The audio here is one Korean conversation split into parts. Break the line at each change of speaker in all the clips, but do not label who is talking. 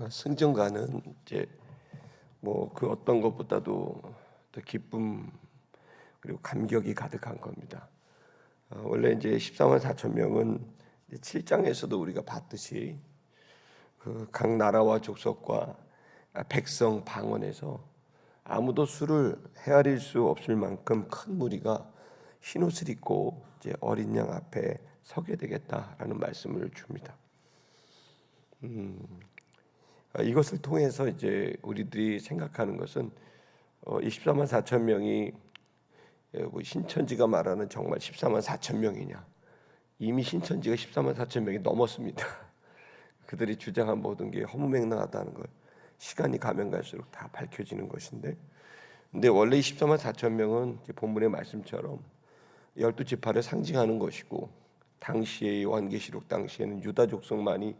승전가는 이제 뭐 그 어떤 것보다도 더 기쁨 그리고 감격이 가득한 겁니다. 원래 이제 14만 4천 명은 7장에서도 우리가 봤듯이 그 각 나라와 족속과 백성 방언에서 아무도 수를 헤아릴 수 없을 만큼 큰 무리가 흰옷을 입고 이제 어린 양 앞에 서게 되겠다라는 말씀을 줍니다. 이것을 통해서 이제 우리들이 생각하는 것은 24만 4천 명이 신천지가 말하는 정말 14만 4천 명이냐? 이미 신천지가 14만 4천 명이 넘었습니다. 그들이 주장한 모든 게 허무맹랑하다는 걸 시간이 가면 갈수록 다 밝혀지는 것인데, 근데 원래 14만 4천 명은 본문의 말씀처럼 12지파를 상징하는 것이고, 당시의 요한계시록 당시에는 유다 족속만이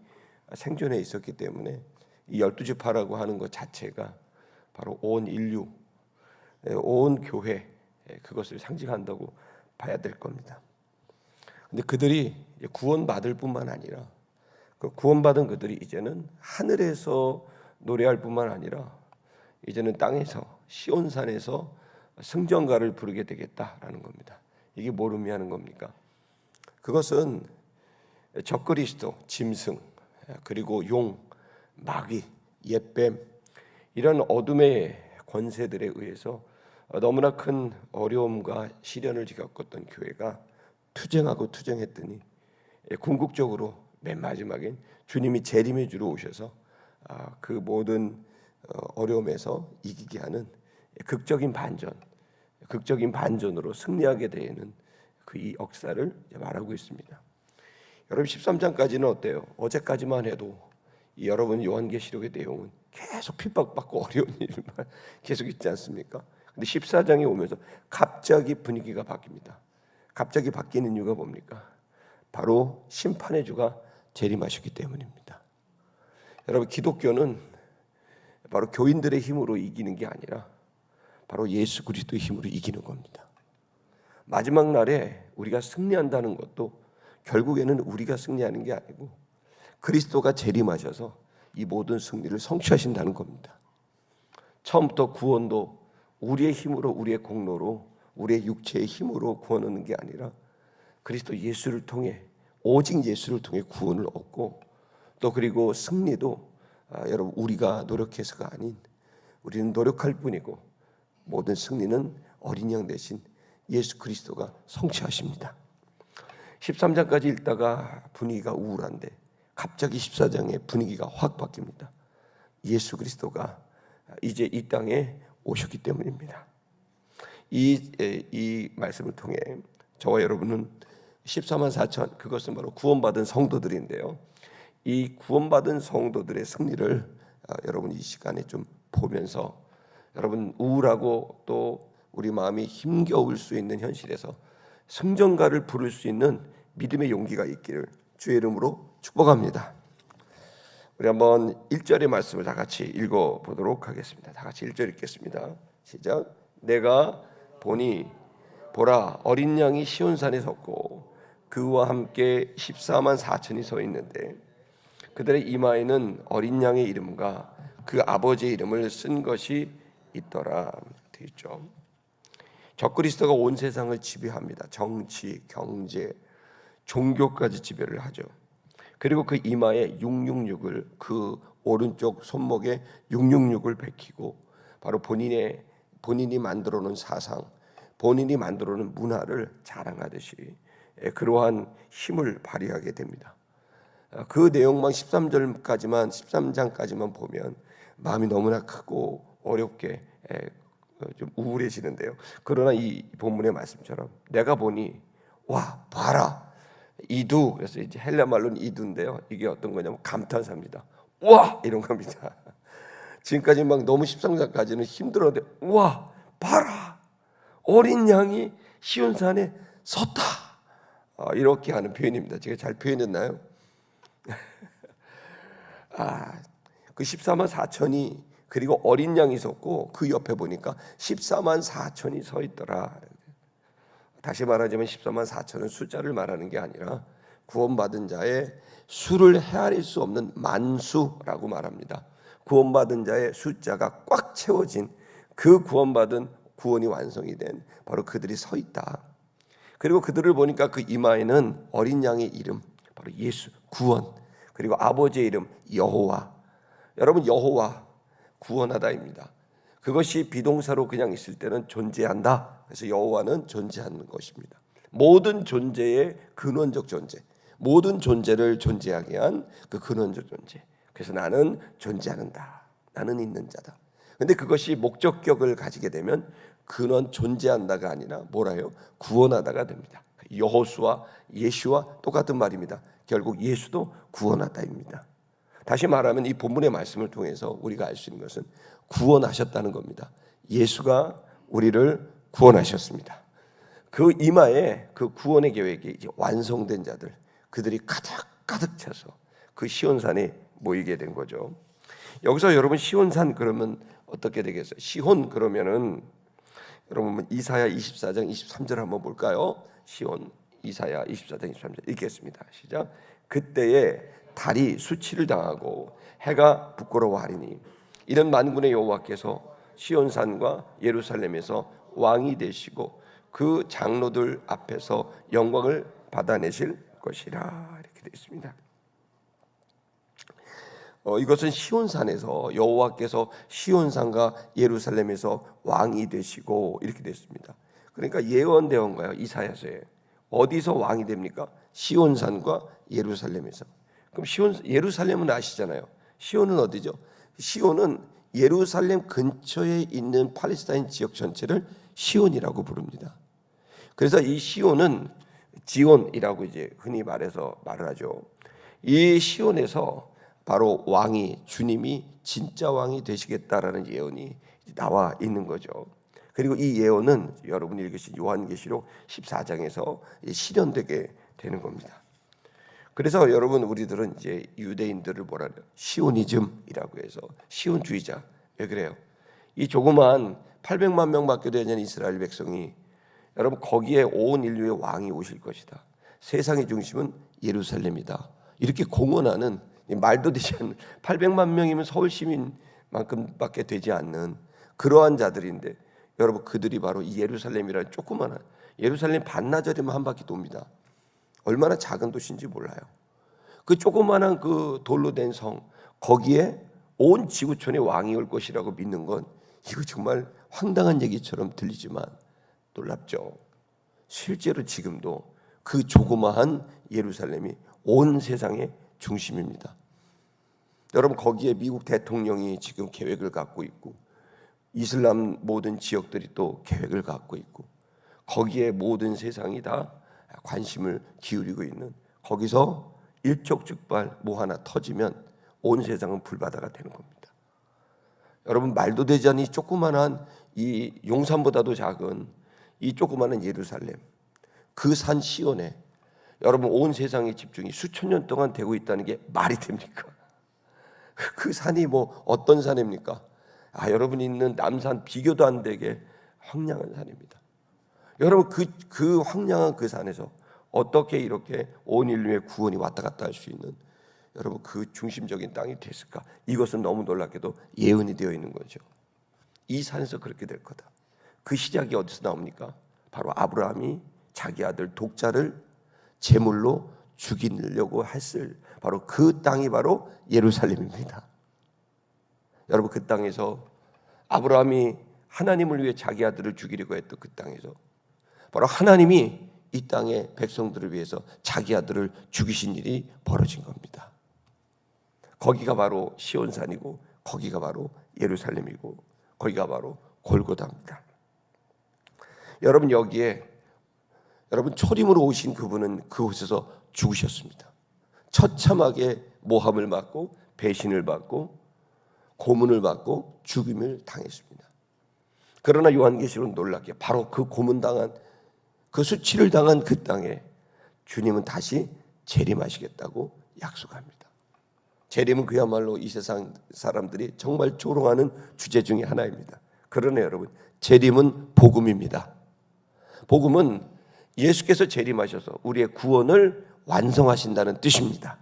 생존해 있었기 때문에 이 12지파라고 하는 것 자체가 바로 온 인류, 온 교회, 그것을 상징한다고 봐야 될 겁니다. 근데 그들이 구원받을 뿐만 아니라 그 구원받은 그들이 이제는 하늘에서 노래할 뿐만 아니라 이제는 땅에서 시온산에서 승전가를 부르게 되겠다라는 겁니다. 이게 뭘 의미하는 겁니까? 그것은 적그리스도, 짐승, 그리고 용, 마귀, 옛뱀 이런 어둠의 권세들에 의해서 너무나 큰 어려움과 시련을 겪었던 교회가 투쟁하고 투쟁했더니 궁극적으로 맨 마지막엔 주님이 재림의 주로 오셔서 그 모든 어려움에서 이기게 하는 극적인 반전으로 승리하게 되는 그 이 역사를 말하고 있습니다. 여러분 13장까지는 어때요? 어제까지만 해도 여러분 요한계시록의 내용은 계속 핍박받고 어려운 일만 계속 있지 않습니까? 근데 14장에 오면서 갑자기 분위기가 바뀝니다. 갑자기 바뀌는 이유가 뭡니까? 바로 심판의 주가 재림하셨기 때문입니다. 여러분 기독교는 바로 교인들의 힘으로 이기는 게 아니라 바로 예수 그리스도의 힘으로 이기는 겁니다. 마지막 날에 우리가 승리한다는 것도 결국에는 우리가 승리하는 게 아니고 그리스도가 재림하셔서 이 모든 승리를 성취하신다는 겁니다. 처음부터 구원도 우리의 힘으로, 우리의 공로로, 우리의 육체의 힘으로 구원하는 게 아니라 그리스도 예수를 통해, 오직 예수를 통해 구원을 얻고, 또 그리고 승리도 여러분 우리가 노력해서가 아닌 우리는 노력할 뿐이고 모든 승리는 어린 양 대신 예수 그리스도가 성취하십니다. 13장까지 읽다가 분위기가 우울한데 갑자기 14장에 분위기가 확 바뀝니다. 예수 그리스도가 이제 이 땅에 오셨기 때문입니다. 이 말씀을 통해 저와 여러분은 14만 4천, 그것은 바로 구원받은 성도들인데요. 이 구원받은 성도들의 승리를 여러분 이 시간에 좀 보면서 여러분 우울하고 또 우리 마음이 힘겨울 수 있는 현실에서 승전가를 부를 수 있는 믿음의 용기가 있기를 주의 이름으로 축복합니다. 우리 한번 1절의 말씀을 다 같이 읽어보도록 하겠습니다. 다 같이 1절 읽겠습니다. 시작. 내가 보니 보라 어린 양이 시온산에 섰고 그와 함께 14만 4천이 서 있는데 그들의 이마에는 어린 양의 이름과 그 아버지의 이름을 쓴 것이 있더라. 되어 있죠. 적그리스도가 온 세상을 지배합니다. 정치, 경제, 종교까지 지배를 하죠. 그리고 그 이마에 666을 그 오른쪽 손목에 666을 베끼고 바로 본인이 만들어 놓은 사상, 본인이 만들어 놓은 문화를 자랑하듯이 그러한 힘을 발휘하게 됩니다. 그 내용만 13장까지만 보면 마음이 너무나 크고 어렵게 좀 우울해지는데요. 그러나 이 본문의 말씀처럼 내가 보니 와 봐라 이두, 그래서 이제 헬라 말로는 이두인데요. 이게 어떤 거냐면 감탄사입니다. 와 이런 겁니다. 지금까지 막 너무 13장까지는 힘들었는데 와 봐라 어린 양이 시온산에 섰다. 이렇게 하는 표현입니다. 제가 잘 표현했나요? 그 14만 4천이 그리고 어린 양이 섰고 그 옆에 보니까 14만 4천이 서 있더라. 다시 말하자면 14만 4천은 숫자를 말하는 게 아니라 구원받은 자의 수를 헤아릴 수 없는 만수라고 말합니다. 구원받은 자의 숫자가 꽉 채워진 그 구원이 완성이 된 바로 그들이 서 있다. 그리고 그들을 보니까 그 이마에는 어린 양의 이름, 바로 예수, 구원, 그리고 아버지의 이름 여호와. 여러분, 여호와 구원하다입니다. 그것이 비동사로 그냥 있을 때는 존재한다. 그래서 여호와는 존재하는 것입니다. 모든 존재의 근원적 존재, 모든 존재를 존재하게 한 그 근원적 존재. 그래서 나는 존재하는다. 나는 있는 자다. 근데 그것이 목적격을 가지게 되면 근원 존재한다가 아니라 뭐라요? 구원하다가 됩니다. 여호수와 예수와 똑같은 말입니다. 결국 예수도 구원하다입니다. 다시 말하면 이 본문의 말씀을 통해서 우리가 알 수 있는 것은 구원하셨다는 겁니다. 예수가 우리를 구원하셨습니다. 그 이마에 그 구원의 계획이 이제 완성된 자들, 그들이 가득 차서 그 시온산에 모이게 된 거죠. 여기서 여러분 시온산 그러면 어떻게 되겠어요? 시혼 그러면은 여러분 이사야 24장 23절 한번 볼까요? 시온 이사야 24장 23절 읽겠습니다. 시작. 그때에 달이 수치를 당하고 해가 부끄러워하리니 이는 만군의 여호와께서 시온산과 예루살렘에서 왕이 되시고 그 장로들 앞에서 영광을 받아내실 것이라. 이렇게 되어 있습니다. 이것은 시온산에서 여호와께서 시온산과 예루살렘에서 왕이 되시고 이렇게 됐습니다. 그러니까 예언되어 거예요. 이사야서에 어디서 왕이 됩니까? 시온산과 예루살렘에서. 그럼 예루살렘은 아시잖아요. 시온은 어디죠? 시온은 예루살렘 근처에 있는 팔레스타인 지역 전체를 시온이라고 부릅니다. 그래서 이 시온은 지온이라고 이제 흔히 말해서 말을 하죠. 이 시온에서 바로 왕이 주님이 진짜 왕이 되시겠다라는 예언이 나와 있는 거죠. 그리고 이 예언은 여러분이 읽으신 요한계시록 14장에서 실현되게 되는 겁니다. 그래서 여러분 우리들은 이제 유대인들을 뭐라 해요? 시오니즘이라고 해서 시온주의자. 왜 그래요? 이 조그만 800만 명밖에 되지 않은 이스라엘 백성이 여러분 거기에 온 인류의 왕이 오실 것이다. 세상의 중심은 예루살렘이다. 이렇게 공언하는 말도 되지 않는 800만 명이면 서울 시민만큼밖에 되지 않는 그러한 자들인데 여러분 그들이 바로 이 예루살렘이라는 조그마한 예루살렘 반나절이면 한 바퀴 돕니다. 얼마나 작은 도시인지 몰라요. 그 조그마한 그 돌로 된 성 거기에 온 지구촌에 왕이 올 것이라고 믿는 건 이거 정말 황당한 얘기처럼 들리지만 놀랍죠. 실제로 지금도 그 조그마한 예루살렘이 온 세상의 중심입니다. 여러분 거기에 미국 대통령이 지금 계획을 갖고 있고 이슬람 모든 지역들이 또 계획을 갖고 있고 거기에 모든 세상이 다 관심을 기울이고 있는 거기서 일촉즉발 뭐 하나 터지면 온 세상은 불바다가 되는 겁니다. 여러분 말도 되지 않는 이 조그만한 이 용산보다도 작은 이 조그만한 예루살렘 그 산 시온에 여러분 온 세상의 집중이 수천 년 동안 되고 있다는 게 말이 됩니까? 그 산이 뭐 어떤 산입니까? 여러분이 있는 남산 비교도 안 되게 황량한 산입니다. 여러분 그 황량한 그 산에서 어떻게 이렇게 온 인류의 구원이 왔다 갔다 할 수 있는 여러분 그 중심적인 땅이 됐을까? 이것은 너무 놀랍게도 예언이 되어 있는 거죠. 이 산에서 그렇게 될 거다. 그 시작이 어디서 나옵니까? 바로 아브라함이 자기 아들 독자를 제물로 죽이려고 했을 바로 그 땅이 바로 예루살렘입니다. 여러분 그 땅에서 아브라함이 하나님을 위해 자기 아들을 죽이려고 했던 그 땅에서 바로 하나님이 이 땅의 백성들을 위해서 자기 아들을 죽이신 일이 벌어진 겁니다. 거기가 바로 시온산이고 거기가 바로 예루살렘이고 거기가 바로 골고다입니다. 여러분 여기에 여러분 초림으로 오신 그분은 그곳에서 죽으셨습니다. 처참하게 모함을 받고 배신을 받고 고문을 받고 죽임을 당했습니다. 그러나 요한계시록은 놀랍게 바로 그 고문당한 그 수치를 당한 그 땅에 주님은 다시 재림하시겠다고 약속합니다. 재림은 그야말로 이 세상 사람들이 정말 조롱하는 주제 중에 하나입니다. 그러나 여러분 재림은 복음입니다. 복음은 예수께서 재림하셔서 우리의 구원을 완성하신다는 뜻입니다.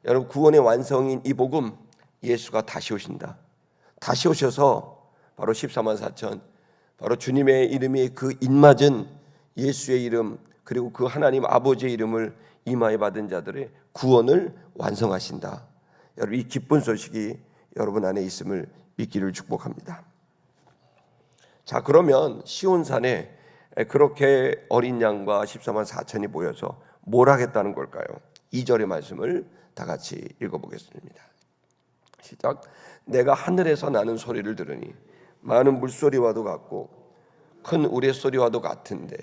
여러분, 구원의 완성인 이 복음, 예수가 다시 오신다. 다시 오셔서 바로 14만 4천, 바로 주님의 이름이 그 인맞은 예수의 이름, 그리고 그 하나님 아버지의 이름을 임하에 받은 자들의 구원을 완성하신다. 여러분, 이 기쁜 소식이 여러분 안에 있음을 믿기를 축복합니다. 자, 그러면 시온산에 그렇게 어린 양과 14만 4천이 모여서 뭘 하겠다는 걸까요? 2절의 말씀을 다 같이 읽어보겠습니다. 시작. 내가 하늘에서 나는 소리를 들으니 많은 물소리와도 같고 큰 우레소리와도 같은데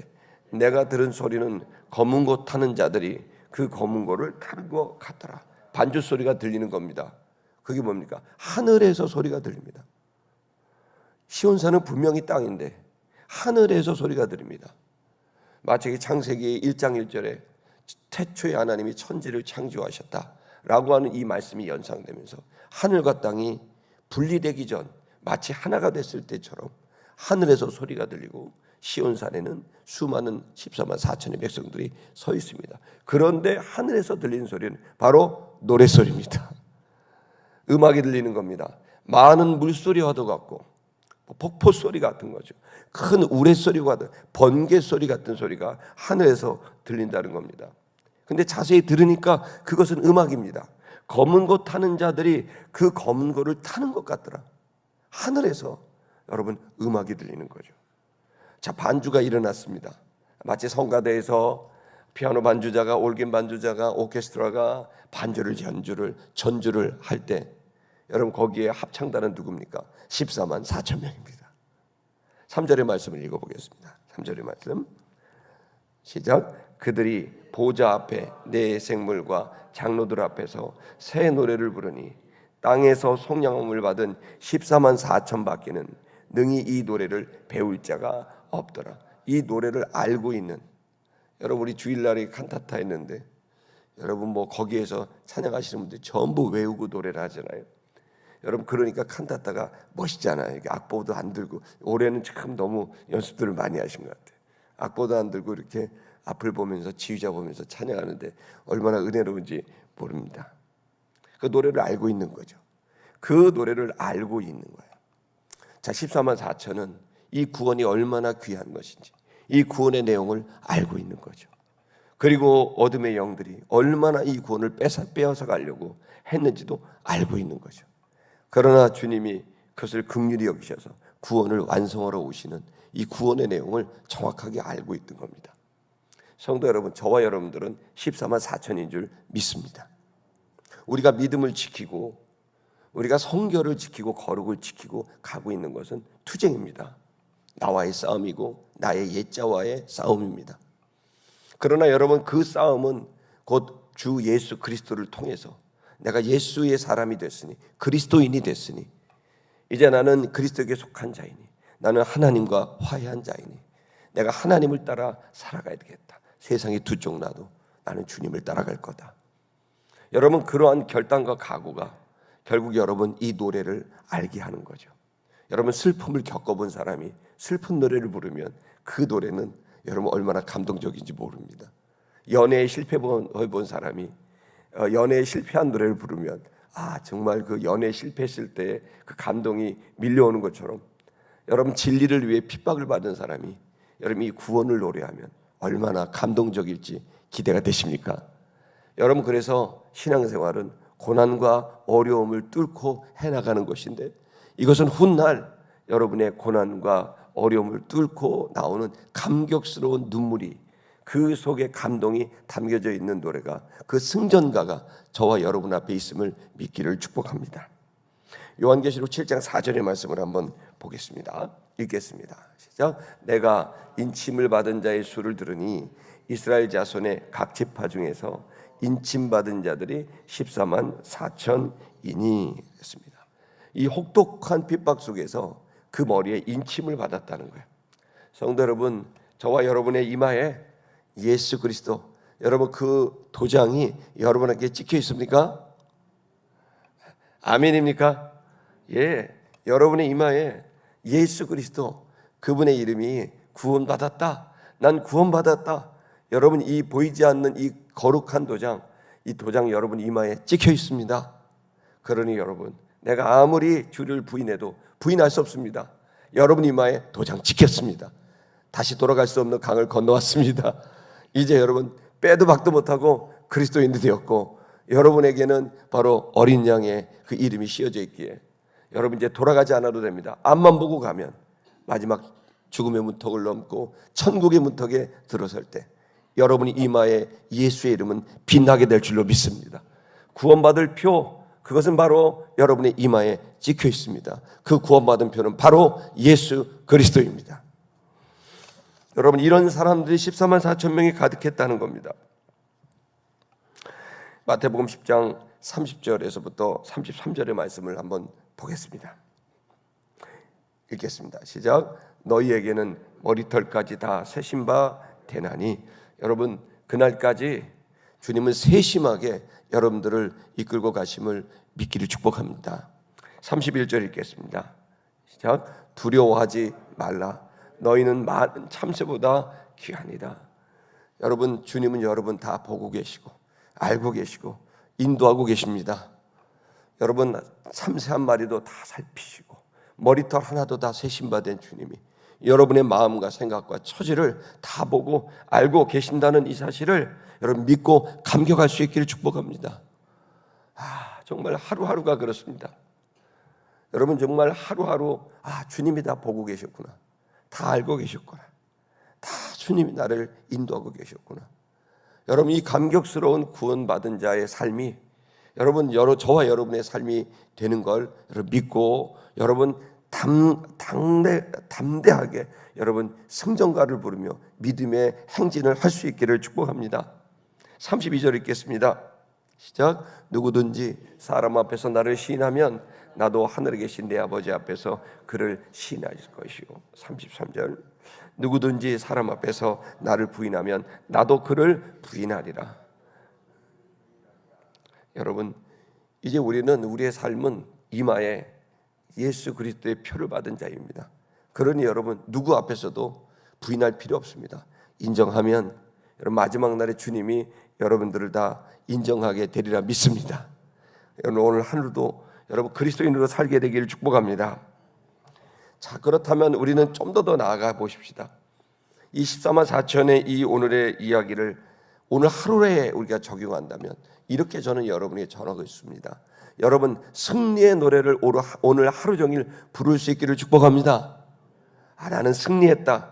내가 들은 소리는 검은 고 타는 자들이 그 검은 고를 타는 것 같더라. 반주 소리가 들리는 겁니다. 그게 뭡니까? 하늘에서 소리가 들립니다. 시온산은 분명히 땅인데 하늘에서 소리가 들립니다. 마치 창세기 1장 1절에 태초에 하나님이 천지를 창조하셨다라고 하는 이 말씀이 연상되면서 하늘과 땅이 분리되기 전 마치 하나가 됐을 때처럼 하늘에서 소리가 들리고 시온산에는 수많은 14만 4천의 백성들이 서 있습니다. 그런데 하늘에서 들리는 소리는 바로 노랫소리입니다. 음악이 들리는 겁니다. 많은 물소리와도 같고 폭포 소리 같은 거죠. 큰 우레소리와 번개 소리 같은 소리가 하늘에서 들린다는 겁니다. 근데 자세히 들으니까 그것은 음악입니다. 검은 고 타는 자들이 그 검은 고를 타는 것 같더라. 하늘에서 여러분 음악이 들리는 거죠. 자, 반주가 일어났습니다. 마치 성가대에서 피아노 반주자가, 올긴 반주자가, 오케스트라가 반주를 전주를 할 때 여러분 거기에 합창단은 누굽니까? 14만 4천 명입니다. 3절의 말씀을 읽어보겠습니다. 3절의 말씀 시작. 그들이 보좌 앞에 내 생물과 장로들 앞에서 새 노래를 부르니 땅에서 속량함을 받은 14만 4천 밖에는 능히 이 노래를 배울 자가 없더라. 이 노래를 알고 있는 여러분, 우리 주일날에 칸타타 했는데 여러분 뭐 거기에서 찬양하시는 분들 전부 외우고 노래를 하잖아요. 여러분, 그러니까 칸타타가 멋있잖아요. 악보도 안 들고. 올해는 참 너무 연습들을 많이 하신 것 같아요. 악보도 안 들고 이렇게 앞을 보면서 지휘자 보면서 찬양하는데 얼마나 은혜로운지 모릅니다. 그 노래를 알고 있는 거죠. 그 노래를 알고 있는 거예요. 자, 14만 4천은 이 구원이 얼마나 귀한 것인지 이 구원의 내용을 알고 있는 거죠. 그리고 어둠의 영들이 얼마나 이 구원을 빼앗아 가려고 했는지도 알고 있는 거죠. 그러나 주님이 그것을 긍휼히 여기셔서 구원을 완성하러 오시는 이 구원의 내용을 정확하게 알고 있던 겁니다. 성도 여러분, 저와 여러분들은 14만 4천인 줄 믿습니다. 우리가 믿음을 지키고 우리가 성결을 지키고 거룩을 지키고 가고 있는 것은 투쟁입니다. 나와의 싸움이고 나의 옛자와의 싸움입니다. 그러나 여러분, 그 싸움은 곧 주 예수 그리스도를 통해서 내가 예수의 사람이 됐으니 그리스도인이 됐으니 이제 나는 그리스도에게 속한 자이니 나는 하나님과 화해한 자이니 내가 하나님을 따라 살아가야 되겠다. 세상이 두 쪽 나도 나는 주님을 따라갈 거다. 여러분, 그러한 결단과 각오가 결국 여러분 이 노래를 알게 하는 거죠. 여러분, 슬픔을 겪어본 사람이 슬픈 노래를 부르면 그 노래는 여러분 얼마나 감동적인지 모릅니다. 연애에 실패해본 사람이 연애에 실패한 노래를 부르면 정말 그 연애에 실패했을 때 그 감동이 밀려오는 것처럼 여러분 진리를 위해 핍박을 받은 사람이 여러분 이 구원을 노래하면 얼마나 감동적일지 기대가 되십니까? 여러분, 그래서 신앙생활은 고난과 어려움을 뚫고 해나가는 것인데 이것은 훗날 여러분의 고난과 어려움을 뚫고 나오는 감격스러운 눈물이 그 속에 감동이 담겨져 있는 노래가 그 승전가가 저와 여러분 앞에 있음을 믿기를 축복합니다. 요한계시록 7장 4절의 말씀을 한번 보겠습니다. 읽겠습니다. 시작. 내가 인침을 받은 자의 수를 들으니 이스라엘 자손의 각 지파 중에서 인침받은 자들이 14만 4천이니 했습니다. 이 혹독한 핍박 속에서 그 머리에 인침을 받았다는 거예요. 성도 여러분, 저와 여러분의 이마에 예수 그리스도, 여러분 그 도장이 여러분에게 찍혀 있습니까? 아멘입니까? 예, 여러분의 이마에 예수 그리스도, 그분의 이름이 구원받았다, 난 구원받았다, 여러분 이 보이지 않는 이 거룩한 도장, 이 도장 여러분 이마에 찍혀 있습니다. 그러니 여러분, 내가 아무리 주를 부인해도 부인할 수 없습니다. 여러분 이마에 도장 찍혔습니다. 다시 돌아갈 수 없는 강을 건너왔습니다. 이제 여러분 빼도 박도 못하고 그리스도인이 되었고, 여러분에게는 바로 어린 양의 그 이름이 씌어져 있기에 여러분 이제 돌아가지 않아도 됩니다. 앞만 보고 가면 마지막 죽음의 문턱을 넘고 천국의 문턱에 들어설 때 여러분이 이마에 예수의 이름은 빛나게 될 줄로 믿습니다. 구원받을 표, 그것은 바로 여러분의 이마에 찍혀 있습니다. 그 구원받은 표는 바로 예수 그리스도입니다. 여러분, 이런 사람들이 14만 4천 명이 가득했다는 겁니다. 마태복음 10장 30절에서부터 33절의 말씀을 한번 보겠습니다. 읽겠습니다. 시작. 너희에게는 머리털까지 다 세신 바 되나니. 여러분, 그날까지 주님은 세심하게 여러분들을 이끌고 가심을 믿기를 축복합니다. 31절 읽겠습니다. 시작. 두려워하지 말라. 너희는 많은 참새보다 귀하니라. 여러분, 주님은 여러분 다 보고 계시고 알고 계시고 인도하고 계십니다. 여러분, 참새 한 마리도 다 살피시고 머리털 하나도 다 세심받은 주님이 여러분의 마음과 생각과 처지를 다 보고 알고 계신다는 이 사실을 여러분 믿고 감격할 수 있기를 축복합니다. 정말 하루하루가 그렇습니다. 여러분 정말 하루하루 주님이 다 보고 계셨구나, 다 알고 계셨구나, 다 주님이 나를 인도하고 계셨구나. 여러분 이 감격스러운 구원받은 자의 삶이 여러분 저와 여러분의 삶이 되는 걸 여러분 믿고 여러분 담대하게 여러분 승전가를 부르며 믿음의 행진을 할 수 있기를 축복합니다. 32절 읽겠습니다. 시작. 누구든지 사람 앞에서 나를 시인하면 나도 하늘에 계신 내 아버지 앞에서 그를 시인할 것이요. 33절. 누구든지 사람 앞에서 나를 부인하면 나도 그를 부인하리라. 여러분, 이제 우리는 우리의 삶은 이마에 예수 그리스도의 표를 받은 자입니다. 그러니 여러분 누구 앞에서도 부인할 필요 없습니다. 인정하면 여러분 마지막 날에 주님이 여러분들을 다 인정하게 되리라 믿습니다. 여러분 오늘 하루도 여러분 그리스도인으로 살게 되기를 축복합니다. 자, 그렇다면 우리는 좀 더 나아가 보십시다. 이 14만 4천의 이 오늘의 이야기를 오늘 하루에 우리가 적용한다면 이렇게 저는 여러분에게 전하고 있습니다. 여러분 승리의 노래를 오늘 하루 종일 부를 수 있기를 축복합니다. 나는 승리했다.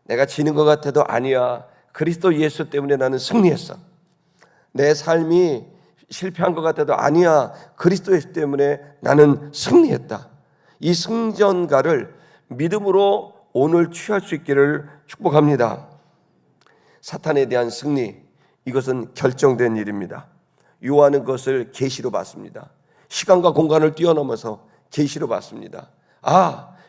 내가 지는 것 같아도 아니야. 그리스도 예수 때문에 나는 승리했어. 내 삶이 실패한 것 같아도 아니야. 그리스도 예수 때문에 나는 승리했다. 이 승전가를 믿음으로 오늘 취할 수 있기를 축복합니다. 사탄에 대한 승리, 이것은 결정된 일입니다. 요한은 그것을 계시로 봤습니다. 시간과 공간을 뛰어넘어서 계시로 봤습니다.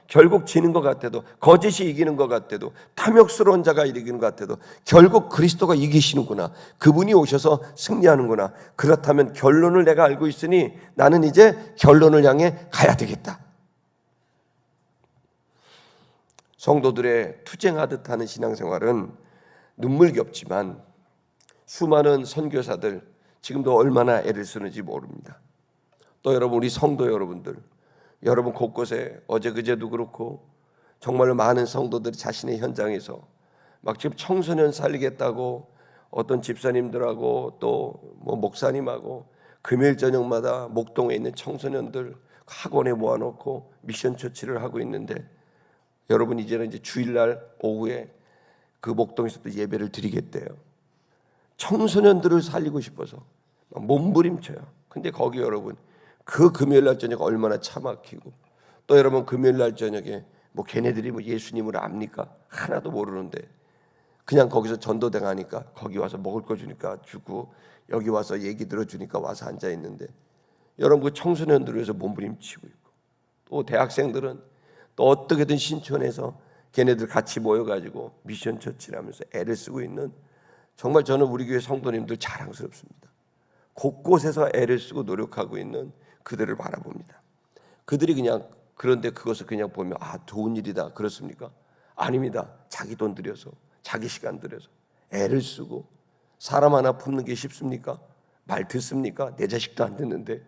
결국 지는 것 같아도, 거짓이 이기는 것 같아도, 탐욕스러운 자가 이기는 것 같아도 결국 그리스도가 이기시는구나. 그분이 오셔서 승리하는구나. 그렇다면 결론을 내가 알고 있으니 나는 이제 결론을 향해 가야 되겠다. 성도들의 투쟁하듯 하는 신앙생활은 눈물겹지만 수많은 선교사들 지금도 얼마나 애를 쓰는지 모릅니다. 또 여러분 우리 성도 여러분들, 여러분 곳곳에 어제 그제도 그렇고 정말로 많은 성도들이 자신의 현장에서 막 지금 청소년 살리겠다고 어떤 집사님들하고 또 목사님하고 금요일 저녁마다 목동에 있는 청소년들 학원에 모아놓고 미션 처치를 하고 있는데, 여러분 이제는 이제 주일날 오후에 그 목동에서 또 예배를 드리겠대요. 청소년들을 살리고 싶어서 몸부림쳐요. 근데 거기 여러분 그 금요일날 저녁 얼마나 차 막히고, 또 여러분 금요일날 저녁에 걔네들이 예수님을 압니까? 하나도 모르는데 그냥 거기서 전도당하니까 거기 와서 먹을 거 주니까 주고, 여기 와서 얘기 들어주니까 와서 앉아 있는데, 여러분 그 청소년들을 위해서 몸부림치고 있고, 또 대학생들은 또 어떻게든 신촌에서 걔네들 같이 모여가지고 미션 처치를 하면서 애를 쓰고 있는, 정말 저는 우리 교회 성도님들 자랑스럽습니다. 곳곳에서 애를 쓰고 노력하고 있는 그들을 바라봅니다. 그들이 그냥 그런데 그것을 그냥 보면 좋은 일이다 그렇습니까? 아닙니다. 자기 돈 들여서, 자기 시간 들여서 애를 쓰고 사람 하나 품는 게 쉽습니까? 말 듣습니까? 내 자식도 안 듣는데.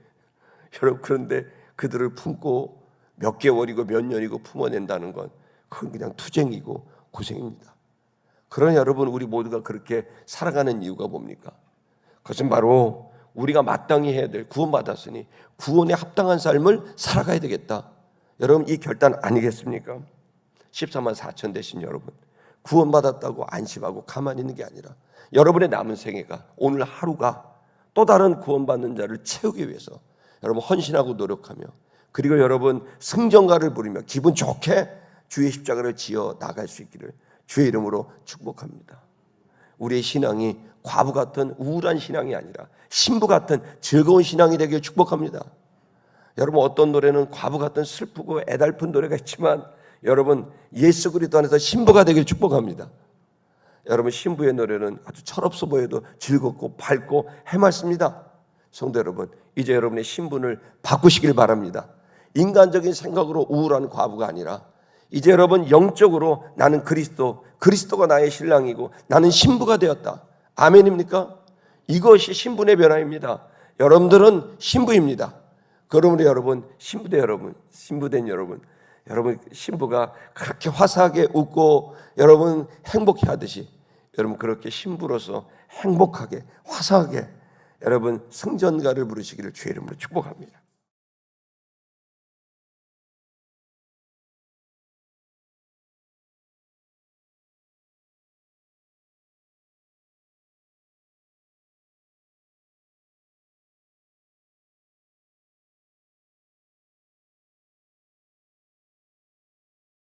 여러분, 그런데 그들을 품고 몇 개월이고 몇 년이고 품어낸다는 건 그건 그냥 투쟁이고 고생입니다. 그러나 여러분, 우리 모두가 그렇게 살아가는 이유가 뭡니까? 그것은 바로 우리가 마땅히 해야 될, 구원받았으니 구원에 합당한 삶을 살아가야 되겠다. 여러분, 이 결단 아니겠습니까? 14만 4천 되신 여러분, 구원받았다고 안심하고 가만히 있는 게 아니라 여러분의 남은 생애가, 오늘 하루가 또 다른 구원받는 자를 채우기 위해서 여러분 헌신하고 노력하며, 그리고 여러분 승전가를 부르며 기분 좋게 주의 십자가를 지어 나갈 수 있기를 주의 이름으로 축복합니다. 우리의 신앙이 과부 같은 우울한 신앙이 아니라 신부 같은 즐거운 신앙이 되길 축복합니다. 여러분, 어떤 노래는 과부 같은 슬프고 애달픈 노래가 있지만 여러분, 예수 그리스도 안에서 신부가 되길 축복합니다. 여러분, 신부의 노래는 아주 철없어 보여도 즐겁고 밝고 해맑습니다. 성도 여러분, 이제 여러분의 신분을 바꾸시길 바랍니다. 인간적인 생각으로 우울한 과부가 아니라 이제 여러분 영적으로 나는 그리스도가 나의 신랑이고 나는 신부가 되었다. 아멘입니까? 이것이 신분의 변화입니다. 여러분들은 신부입니다. 그러므로 여러분, 신부된 여러분, 신부가 그렇게 화사하게 웃고 여러분 행복해 하듯이 여러분 그렇게 신부로서 행복하게 화사하게 여러분 승전가를 부르시기를 주의 이름으로 축복합니다.